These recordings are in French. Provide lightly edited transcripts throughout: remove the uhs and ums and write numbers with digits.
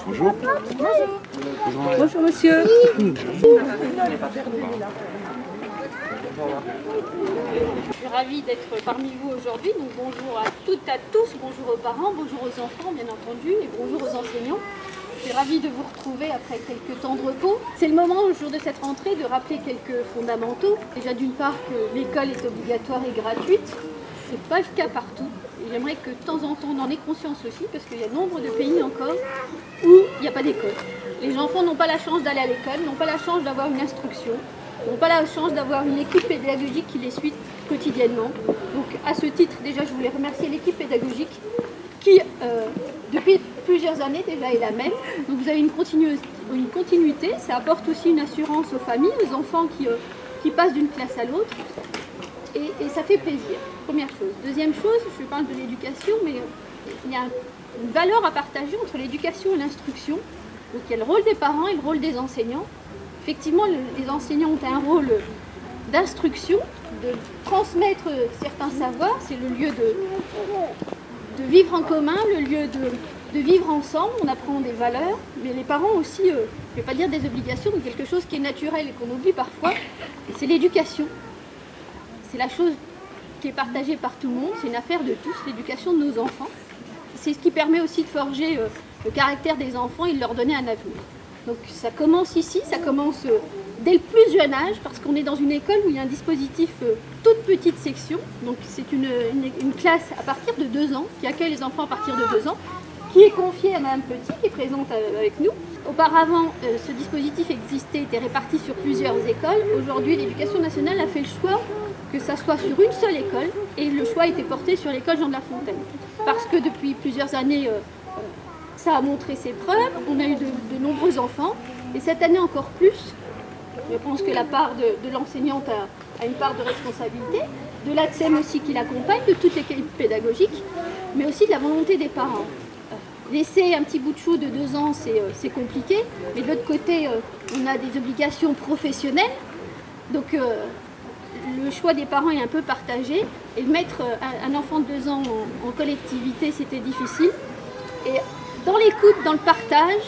Bonjour. Bonjour monsieur. Je suis ravie d'être parmi vous aujourd'hui. Donc bonjour à toutes, à tous, bonjour aux parents, bonjour aux enfants bien entendu et bonjour aux enseignants. Je suis ravie de vous retrouver après quelques temps de repos. C'est le moment au jour de cette rentrée de rappeler quelques fondamentaux. Déjà d'une part que l'école est obligatoire et gratuite. Ce n'est pas le cas partout. Et j'aimerais que de temps en temps on en ait conscience aussi parce qu'il y a nombre de pays encore où il n'y a pas d'école. Les enfants n'ont pas la chance d'aller à l'école, n'ont pas la chance d'avoir une instruction, n'ont pas la chance d'avoir une équipe pédagogique qui les suit quotidiennement. Donc à ce titre, déjà, je voulais remercier l'équipe pédagogique qui, depuis plusieurs années déjà, est la même. Donc vous avez une continuité, ça apporte aussi une assurance aux familles, aux enfants qui passent d'une classe à l'autre. Et ça fait plaisir, première chose. Deuxième chose, je parle de l'éducation, mais il y a une valeur à partager entre l'éducation et l'instruction. Donc il y a le rôle des parents et le rôle des enseignants. Effectivement, les enseignants ont un rôle d'instruction, de transmettre certains savoirs. C'est le lieu de vivre en commun, le lieu de vivre ensemble. On apprend des valeurs, mais les parents aussi, je ne vais pas dire des obligations, mais quelque chose qui est naturel et qu'on oublie parfois, c'est l'éducation. C'est la chose qui est partagée par tout le monde, c'est une affaire de tous, l'éducation de nos enfants. C'est ce qui permet aussi de forger le caractère des enfants et de leur donner un avenir. Donc ça commence ici, ça commence dès le plus jeune âge, parce qu'on est dans une école où il y a un dispositif toute petite section. Donc c'est une classe à partir de 2 ans, qui accueille les enfants à partir de 2 ans, qui est confiée à Madame Petit, qui est présente avec nous. Auparavant, ce dispositif existait, était réparti sur plusieurs écoles. Aujourd'hui, l'Éducation nationale a fait le choix que ça soit sur une seule école, et le choix a été porté sur l'école Jean de La Fontaine. Parce que depuis plusieurs années, ça a montré ses preuves, on a eu de nombreux enfants, et cette année encore plus. Je pense que la part de l'enseignante a une part de responsabilité, de l'ATSEM aussi qui l'accompagne, de toute l'équipe pédagogique, mais aussi de la volonté des parents. Laisser un petit bout de chou de 2 ans, c'est compliqué, mais de l'autre côté, on a des obligations professionnelles, donc le choix des parents est un peu partagé, et mettre un enfant de 2 ans en collectivité, c'était difficile. Et dans l'écoute, dans le partage,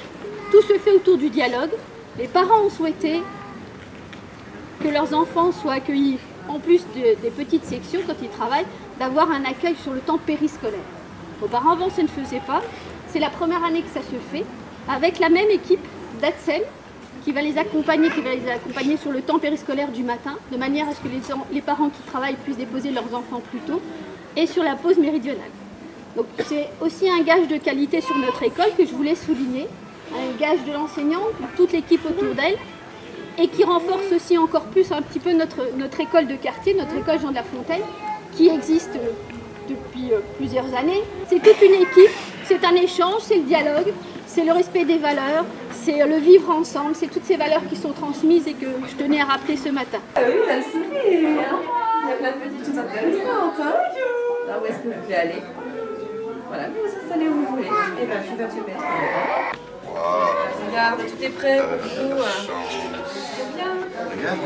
tout se fait autour du dialogue. Les parents ont souhaité que leurs enfants soient accueillis, en plus des petites sections quand ils travaillent, d'avoir un accueil sur le temps périscolaire. Auparavant, ça ne faisait pas. C'est la première année que ça se fait, avec la même équipe d'ATSEM qui va les accompagner sur le temps périscolaire du matin, de manière à ce que les parents qui travaillent puissent déposer leurs enfants plus tôt, et sur la pause méridionale. Donc c'est aussi un gage de qualité sur notre école que je voulais souligner, un gage de l'enseignant, de toute l'équipe autour d'elle, et qui renforce aussi encore plus un petit peu notre école de quartier, notre école Jean de La Fontaine, qui existe depuis plusieurs années. C'est toute une équipe, c'est un échange, c'est le dialogue, c'est le respect des valeurs, c'est le vivre ensemble, c'est toutes ces valeurs qui sont transmises et que je tenais à rappeler ce matin. Ah oui, t'as le sourire. Il y a plein de petites choses intéressantes. Hein. Là où est-ce que vous voulez aller? Voilà, vous vous allez où vous voulez. Et bien, je vais te mettre. Regarde, tout est prêt pour vous. C'est bien. Regarde,